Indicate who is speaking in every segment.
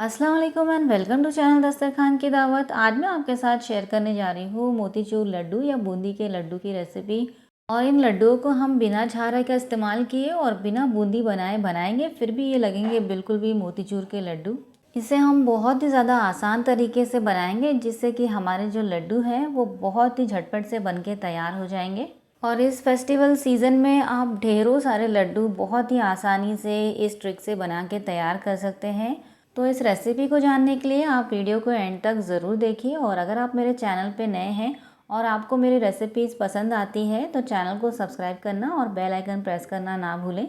Speaker 1: अस्सलाम वालेकुम and welcome to channel दस्तरखान की दावत। आज मैं आपके साथ शेयर करने जा रही हूँ मोतीचूर लड्डू या बूंदी के लड्डू की रेसिपी। और इन लड्डुओं को हम बिना छारा का इस्तेमाल किए और बिना बूंदी बनाए बनाएंगे, फिर भी ये लगेंगे बिल्कुल भी मोतीचूर के लड्डू। इसे हम बहुत ही ज़्यादा आसान तरीके से बनाएंगे, जिससे कि हमारे जो लड्डू हैं वो बहुत ही झटपट से बन के तैयार हो जाएंगे। और इस फेस्टिवल सीज़न में आप ढेरों सारे लड्डू बहुत ही आसानी से इस ट्रिक से बना के तैयार कर सकते हैं। तो इस रेसिपी को जानने के लिए आप वीडियो को एंड तक ज़रूर देखिए। और अगर आप मेरे चैनल पे नए हैं और आपको मेरी रेसिपीज़ पसंद आती है तो चैनल को सब्सक्राइब करना और बेल आइकन प्रेस करना ना भूलें।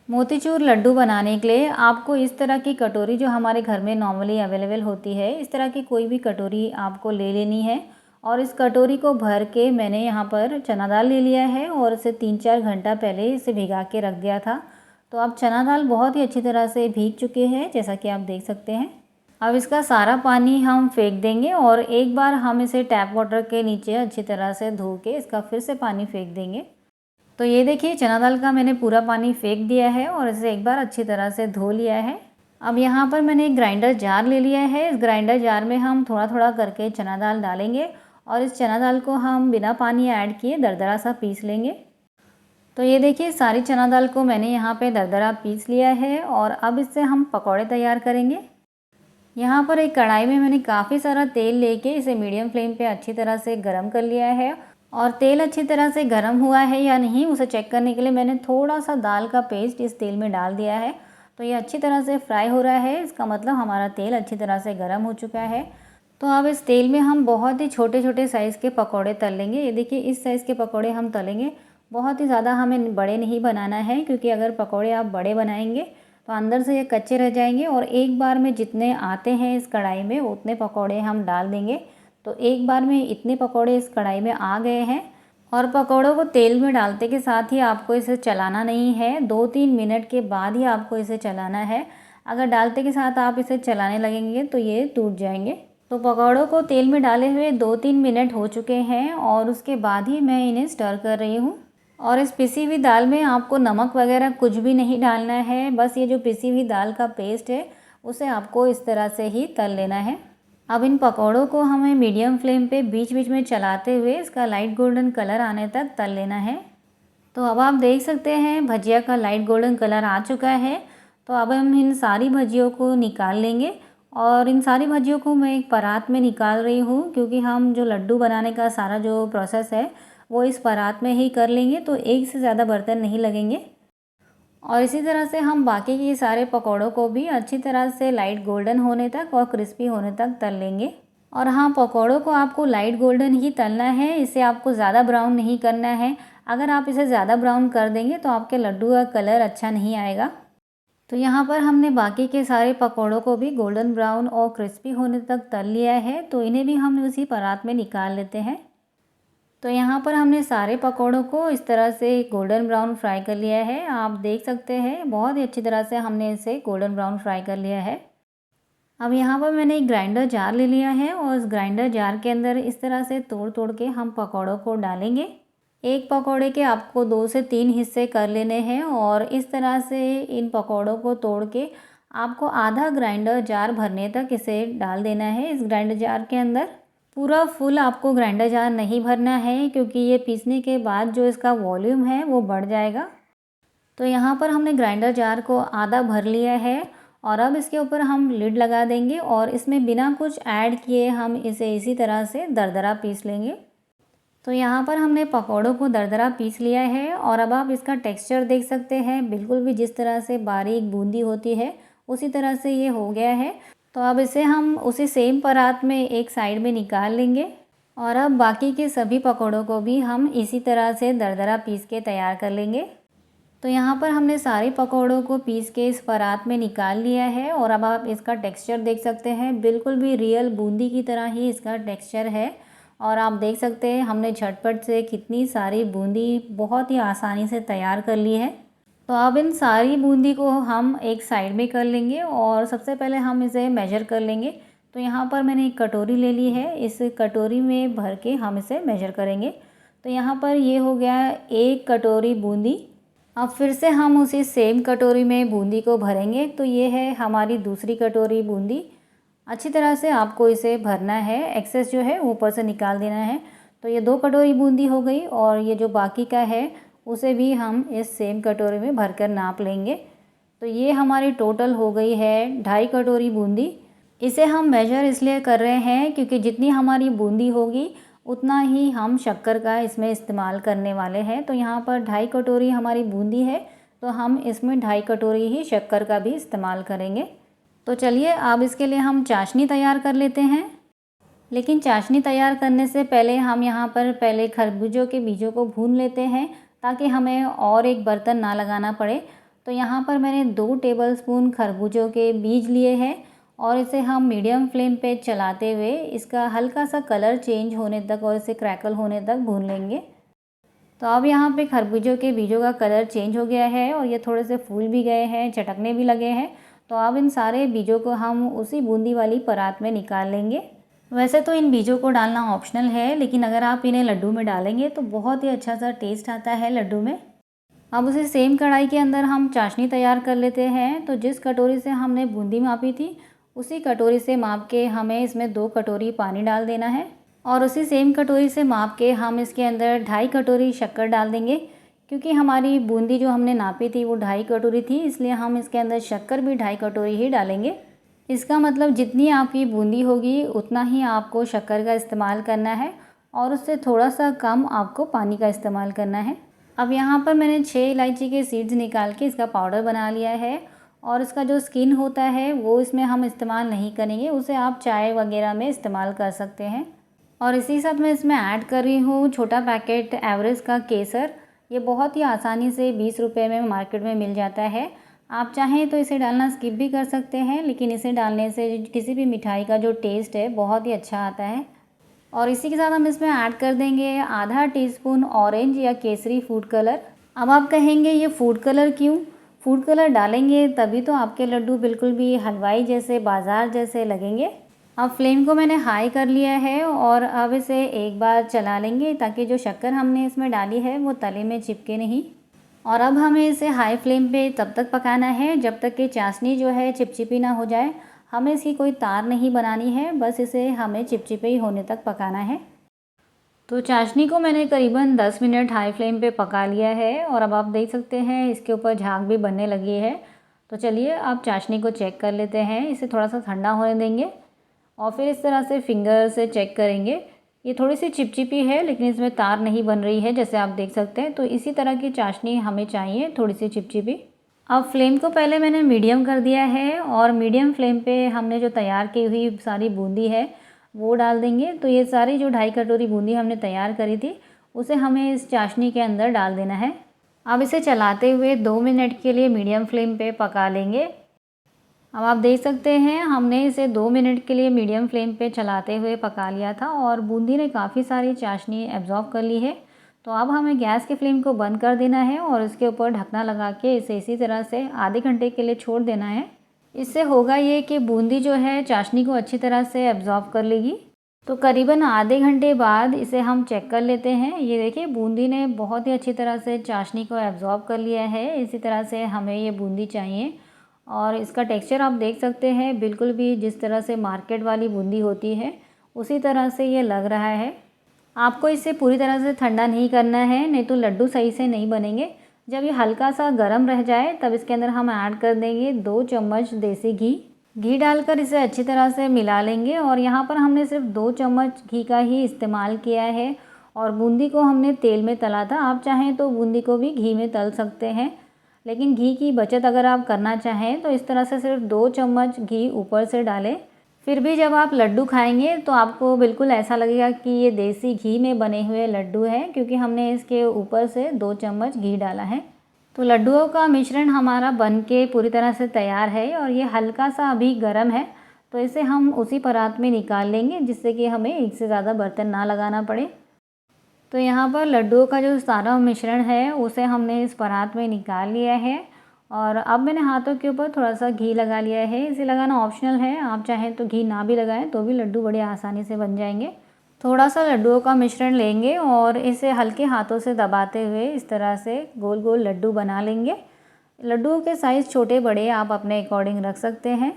Speaker 1: मोतीचूर लड्डू बनाने के लिए आपको इस तरह की कटोरी, जो हमारे घर में नॉर्मली अवेलेबल होती है, इस तरह की कोई भी कटोरी आपको ले लेनी है। और इस कटोरी को भर के मैंने यहाँ पर चना दाल ले लिया है और इसे 3-4 घंटा पहले इसे भिगा के रख दिया था। तो अब चना दाल बहुत ही अच्छी तरह से भीग चुके हैं, जैसा कि आप देख सकते हैं। अब इसका सारा पानी हम फेंक देंगे और एक बार हम इसे टैप वाटर के नीचे अच्छी तरह से धो के इसका फिर से पानी फेंक देंगे। तो ये देखिए, चना दाल का मैंने पूरा पानी फेंक दिया है और इसे एक बार अच्छी तरह से धो लिया है। अब यहाँ पर मैंने एक ग्राइंडर जार ले लिया है। इस ग्राइंडर जार में हम थोड़ा थोड़ा करके चना दाल डालेंगे और इस चना दाल को हम बिना पानी ऐड किए दरदरा सा पीस लेंगे। तो ये देखिए, सारी चना दाल को मैंने यहाँ पे दरदरा पीस लिया है और अब इससे हम पकौड़े तैयार करेंगे। यहाँ पर एक कढ़ाई में मैंने काफ़ी सारा तेल लेके इसे मीडियम फ्लेम पे अच्छी तरह से गरम कर लिया है। और तेल अच्छी तरह से गरम हुआ है या नहीं उसे चेक करने के लिए मैंने थोड़ा सा दाल का पेस्ट इस तेल में डाल दिया है। तो ये अच्छी तरह से फ्राई हो रहा है, इसका मतलब हमारा तेल अच्छी तरह से गर्म हो चुका है। तो अब इस तेल में हम बहुत ही छोटे छोटे साइज़ के पकौड़े तल लेंगे। ये देखिए, इस साइज़ के पकौड़े हम तलेंगे। बहुत ही ज़्यादा हमें बड़े नहीं बनाना है, क्योंकि अगर पकौड़े आप बड़े बनाएंगे तो अंदर से ये कच्चे रह जाएंगे। और एक बार में जितने आते हैं इस कढ़ाई में उतने पकौड़े हम डाल देंगे। तो एक बार में इतने पकौड़े इस कढ़ाई में आ गए हैं। और पकौड़ों को तेल में डालते के साथ ही आपको इसे चलाना नहीं है, 2-3 मिनट के बाद ही आपको इसे चलाना है। अगर डालते के साथ आप इसे चलाने लगेंगे तो ये टूट जाएंगे। तो पकौड़ों को तेल में डाले हुए 2-3 मिनट हो चुके हैं और उसके बाद ही मैं इन्हें स्टर कर रही हूँ। और इस पिसी हुई दाल में आपको नमक वगैरह कुछ भी नहीं डालना है, बस ये जो पिसी हुई दाल का पेस्ट है उसे आपको इस तरह से ही तल लेना है। अब इन पकौड़ों को हमें मीडियम फ्लेम पे बीच बीच में चलाते हुए इसका लाइट गोल्डन कलर आने तक तल लेना है। तो अब आप देख सकते हैं भजिया का लाइट गोल्डन कलर आ चुका है। तो अब हम इन सारी भजियों को निकाल लेंगे। और इन सारी भजियों को मैं एक परात में निकाल रही हूँ, क्योंकि हम जो लड्डू बनाने का सारा जो प्रोसेस है वो इस परात में ही कर लेंगे, तो एक से ज़्यादा बर्तन नहीं लगेंगे। और इसी तरह से हम बाकी के सारे पकौड़ों को भी अच्छी तरह से लाइट गोल्डन होने तक और क्रिस्पी होने तक तल लेंगे। और हाँ, पकौड़ों को आपको लाइट गोल्डन ही तलना है, इसे आपको ज़्यादा ब्राउन नहीं करना है। अगर आप इसे ज़्यादा ब्राउन कर देंगे तो आपके लड्डू का कलर अच्छा नहीं आएगा। तो यहाँ पर हमने बाकी के सारे पकौड़ों को भी गोल्डन ब्राउन और क्रिस्पी होने तक तल लिया है, तो इन्हें भी हम उसी परात में निकाल लेते हैं। तो यहाँ पर हमने सारे पकौड़ों को इस तरह से गोल्डन ब्राउन फ्राई कर लिया है। आप देख सकते हैं बहुत ही अच्छी तरह से हमने इसे गोल्डन ब्राउन फ्राई कर लिया है। अब यहाँ पर मैंने एक ग्राइंडर जार ले लिया है और उस ग्राइंडर जार के अंदर इस तरह से तोड़ तोड़ के हम पकौड़ों को डालेंगे। एक पकौड़े के आपको 2 से 3 हिस्से कर लेने हैं और इस तरह से इन पकौड़ों को तोड़ के आपको आधा ग्राइंडर जार भरने तक इसे डाल देना है इस ग्राइंडर जार के अंदर। पूरा फुल आपको ग्राइंडर जार नहीं भरना है, क्योंकि ये पीसने के बाद जो इसका वॉल्यूम है वो बढ़ जाएगा। तो यहाँ पर हमने ग्राइंडर जार को आधा भर लिया है और अब इसके ऊपर हम लिड लगा देंगे और इसमें बिना कुछ ऐड किए हम इसे इसी तरह से दरदरा पीस लेंगे। तो यहाँ पर हमने पकौड़ों को दरदरा पीस लिया है और अब आप इसका टेक्सचर देख सकते हैं, बिल्कुल भी जिस तरह से बारीक बूंदी होती है उसी तरह से ये हो गया है। तो अब इसे हम उसी सेम परात में एक साइड में निकाल लेंगे और अब बाकी के सभी पकौड़ों को भी हम इसी तरह से दरदरा पीस के तैयार कर लेंगे। तो यहाँ पर हमने सारे पकौड़ों को पीस के इस परात में निकाल लिया है और अब आप इसका टेक्सचर देख सकते हैं, बिल्कुल भी रियल बूंदी की तरह ही इसका टेक्सचर है। और आप देख सकते हैं हमने झटपट से कितनी सारी बूंदी बहुत ही आसानी से तैयार कर ली है। तो अब इन सारी बूंदी को हम एक साइड में कर लेंगे और सबसे पहले हम इसे मेजर कर लेंगे। तो यहाँ पर मैंने एक कटोरी ले ली है, इस कटोरी में भर के हम इसे मेजर करेंगे। तो यहाँ पर ये हो गया 1 कटोरी बूंदी। अब फिर से हम उसी सेम कटोरी में बूंदी को भरेंगे। तो ये है हमारी दूसरी कटोरी बूंदी। अच्छी तरह से आपको इसे भरना है, एक्सेस जो है ऊपर से निकाल देना है। तो ये 2 कटोरी बूंदी हो गई और ये जो बाकी का है उसे भी हम इस सेम कटोरी में भरकर नाप लेंगे। तो ये हमारी टोटल हो गई है 2.5 कटोरी बूंदी। इसे हम मेजर इसलिए कर रहे हैं क्योंकि जितनी हमारी बूंदी होगी उतना ही हम शक्कर का इसमें इस्तेमाल करने वाले हैं। तो यहाँ पर 2.5 कटोरी हमारी बूंदी है, तो हम इसमें 2.5 कटोरी ही शक्कर का भी इस्तेमाल करेंगे। तो चलिए अब इसके लिए हम चाशनी तैयार कर लेते हैं। लेकिन चाशनी तैयार करने से पहले हम यहाँ पर पहले खरबूजों के बीजों को भून लेते हैं, ताकि हमें और एक बर्तन ना लगाना पड़े। तो यहाँ पर मैंने 2 टेबलस्पून खरबूजों के बीज लिए हैं और इसे हम मीडियम फ्लेम पे चलाते हुए इसका हल्का सा कलर चेंज होने तक और इसे क्रैकल होने तक भून लेंगे। तो अब यहाँ पे खरबूजों के बीजों का कलर चेंज हो गया है और ये थोड़े से फूल भी गए हैं, चटकने भी लगे हैं। तो अब इन सारे बीजों को हम उसी बूंदी वाली परात में निकाल लेंगे। वैसे तो इन बीजों को डालना ऑप्शनल है, लेकिन अगर आप इन्हें लड्डू में डालेंगे तो बहुत ही अच्छा सा टेस्ट आता है लड्डू में। अब उसी सेम कढ़ाई के अंदर हम चाशनी तैयार कर लेते हैं। तो जिस कटोरी से हमने बूंदी मापी थी उसी कटोरी से माप के हमें इसमें 2 कटोरी पानी डाल देना है और उसी सेम कटोरी से माप के हम इसके अंदर 2.5 कटोरी शक्कर डाल देंगे। क्योंकि हमारी बूंदी जो हमने नापी थी वो 2.5 कटोरी थी, इसलिए हम इसके अंदर शक्कर भी 2.5 कटोरी ही डालेंगे। इसका मतलब जितनी आपकी बूंदी होगी उतना ही आपको शक्कर का इस्तेमाल करना है और उससे थोड़ा सा कम आपको पानी का इस्तेमाल करना है। अब यहाँ पर मैंने 6 इलायची के सीड्स निकाल के इसका पाउडर बना लिया है और इसका जो स्किन होता है वो इसमें हम इस्तेमाल नहीं करेंगे, उसे आप चाय वगैरह में इस्तेमाल कर सकते हैं। और इसी साथ मैं इसमें ऐड कर रही हूँ छोटा पैकेट एवरेस्ट का केसर। ये बहुत ही आसानी से 20 रुपये में मार्केट में मिल जाता है। आप चाहें तो इसे डालना स्किप भी कर सकते हैं, लेकिन इसे डालने से किसी भी मिठाई का जो टेस्ट है बहुत ही अच्छा आता है। और इसी के साथ हम इसमें ऐड कर देंगे आधा टीस्पून ऑरेंज या केसरी फूड कलर। अब आप कहेंगे ये फूड कलर क्यों? फूड कलर डालेंगे तभी तो आपके लड्डू बिल्कुल भी हलवाई जैसे, बाज़ार जैसे लगेंगे। अब फ्लेम को मैंने हाई कर लिया है और अब इसे एक बार चला लेंगे ताकि जो शक्कर हमने इसमें डाली है वो तले में चिपके नहीं। और अब हमें इसे हाई फ्लेम पे तब तक पकाना है जब तक कि चाशनी जो है चिपचिपी ना हो जाए। हमें इसकी कोई तार नहीं बनानी है, बस इसे हमें चिपचिपे ही होने तक पकाना है। तो चाशनी को मैंने करीबन 10 मिनट हाई फ्लेम पे पका लिया है और अब आप देख सकते हैं इसके ऊपर झाग भी बनने लगी है। तो चलिए अब चाशनी को चेक कर लेते हैं। इसे थोड़ा सा ठंडा होने देंगे और फिर इस तरह से फिंगर से चेक करेंगे। ये थोड़ी सी चिपचिपी है लेकिन इसमें तार नहीं बन रही है, जैसे आप देख सकते हैं। तो इसी तरह की चाशनी हमें चाहिए, थोड़ी सी चिपचिपी। अब फ्लेम को पहले मैंने मीडियम कर दिया है और मीडियम फ्लेम पे हमने जो तैयार की हुई सारी बूंदी है वो डाल देंगे। तो ये सारी जो 2.5 कटोरी बूंदी हमने तैयार करी थी उसे हमें इस चाशनी के अंदर डाल देना है। अब इसे चलाते हुए 2 मिनट के लिए मीडियम फ्लेम पे पका लेंगे। अब आप देख सकते हैं हमने इसे 2 मिनट के लिए मीडियम फ्लेम पे चलाते हुए पका लिया था और बूंदी ने काफ़ी सारी चाशनी एब्जॉर्ब कर ली है। तो अब हमें गैस के फ्लेम को बंद कर देना है और इसके ऊपर ढकना लगा के इसे इसी तरह से आधे घंटे के लिए छोड़ देना है। इससे होगा ये कि बूंदी जो है चाशनी को अच्छी तरह से एब्जॉर्ब कर लेगी। तो करीबन आधे घंटे बाद इसे हम चेक कर लेते हैं। ये देखिए बूंदी ने बहुत ही अच्छी तरह से चाशनी को एब्जॉर्ब कर लिया है। इसी तरह से हमें ये बूंदी चाहिए और इसका टेक्सचर आप देख सकते हैं, बिल्कुल भी जिस तरह से मार्केट वाली बूंदी होती है उसी तरह से ये लग रहा है। आपको इसे पूरी तरह से ठंडा नहीं करना है, नहीं तो लड्डू सही से नहीं बनेंगे। जब ये हल्का सा गर्म रह जाए तब इसके अंदर हम ऐड कर देंगे 2 चम्मच देसी घी। घी डालकर इसे अच्छी तरह से मिला लेंगे और यहाँ पर हमने सिर्फ 2 चम्मच घी का ही इस्तेमाल किया है और बूंदी को हमने तेल में तला था। आप चाहें तो बूंदी को भी घी में तल सकते हैं, लेकिन घी की बचत अगर आप करना चाहें तो इस तरह से सिर्फ 2 चम्मच घी ऊपर से डालें। फिर भी जब आप लड्डू खाएंगे तो आपको बिल्कुल ऐसा लगेगा कि ये देसी घी में बने हुए लड्डू हैं, क्योंकि हमने इसके ऊपर से 2 चम्मच घी डाला है। तो लड्डुओं का मिश्रण हमारा बन के पूरी तरह से तैयार है और ये हल्का सा अभी गर्म है। तो इसे हम उसी परात में निकाल लेंगे जिससे कि हमें एक से ज़्यादा बर्तन ना लगाना पड़े। तो यहाँ पर लड्डुओं का जो सारा मिश्रण है उसे हमने इस परात में निकाल लिया है और अब मैंने हाथों के ऊपर थोड़ा सा घी लगा लिया है। इसे लगाना ऑप्शनल है, आप चाहें तो घी ना भी लगाएं तो भी लड्डू बड़े आसानी से बन जाएंगे। थोड़ा सा लड्डुओं का मिश्रण लेंगे और इसे हल्के हाथों से दबाते हुए इस तरह से गोल गोल लड्डू बना लेंगे। लड्डुओं के साइज़ छोटे बड़े आप अपने अकॉर्डिंग रख सकते हैं।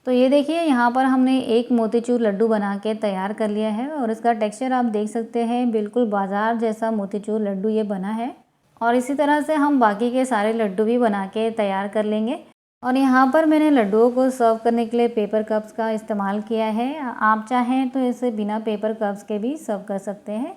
Speaker 1: तो ये देखिए यहाँ पर हमने एक मोतीचूर लड्डू बना के तैयार कर लिया है और इसका टेक्सचर आप देख सकते हैं, बिल्कुल बाज़ार जैसा मोतीचूर लड्डू ये बना है। और इसी तरह से हम बाकी के सारे लड्डू भी बना के तैयार कर लेंगे। और यहाँ पर मैंने लड्डुओं को सर्व करने के लिए पेपर कप्स का इस्तेमाल किया है। आप चाहें तो इसे बिना पेपर कप्स के भी सर्व कर सकते हैं।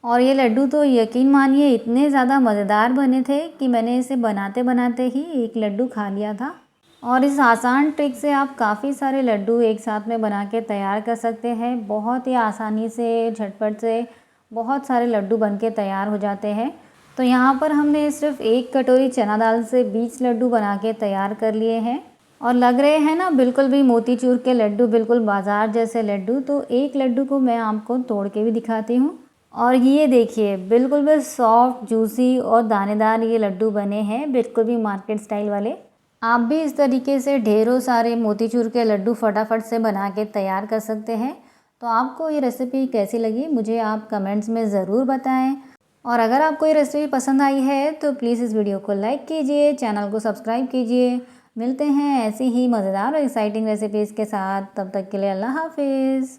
Speaker 1: और ये लड्डू तो यकीन मानिए इतने ज़्यादा मज़ेदार बने थे कि मैंने इसे बनाते बनाते ही एक लड्डू खा लिया था। और इस आसान ट्रिक से आप काफ़ी सारे लड्डू एक साथ में बना के तैयार कर सकते हैं। बहुत ही आसानी से, झटपट से बहुत सारे लड्डू बन के तैयार हो जाते हैं। तो यहाँ पर हमने सिर्फ 1 कटोरी चना दाल से 20 लड्डू बना के तैयार कर लिए हैं। और लग रहे हैं ना बिल्कुल भी मोतीचूर के लड्डू, बिल्कुल बाज़ार जैसे लड्डू। तो एक लड्डू को मैं आपको तोड़ के भी दिखाती हूँ। और ये देखिए बिल्कुल भी सॉफ्ट, जूसी और दानेदार ये लड्डू बने हैं, बिल्कुल भी मार्केट स्टाइल वाले। आप भी इस तरीके से ढेरों सारे मोतीचूर के लड्डू फटाफट से बना के तैयार कर सकते हैं। तो आपको ये रेसिपी कैसी लगी मुझे आप कमेंट्स में ज़रूर बताएं। और अगर आपको ये रेसिपी पसंद आई है तो प्लीज़ इस वीडियो को लाइक कीजिए, चैनल को सब्सक्राइब कीजिए। मिलते हैं ऐसी ही मज़ेदार और एक्साइटिंग रेसिपीज़ के साथ। तब तक के लिए अल्लाह हाफिज़।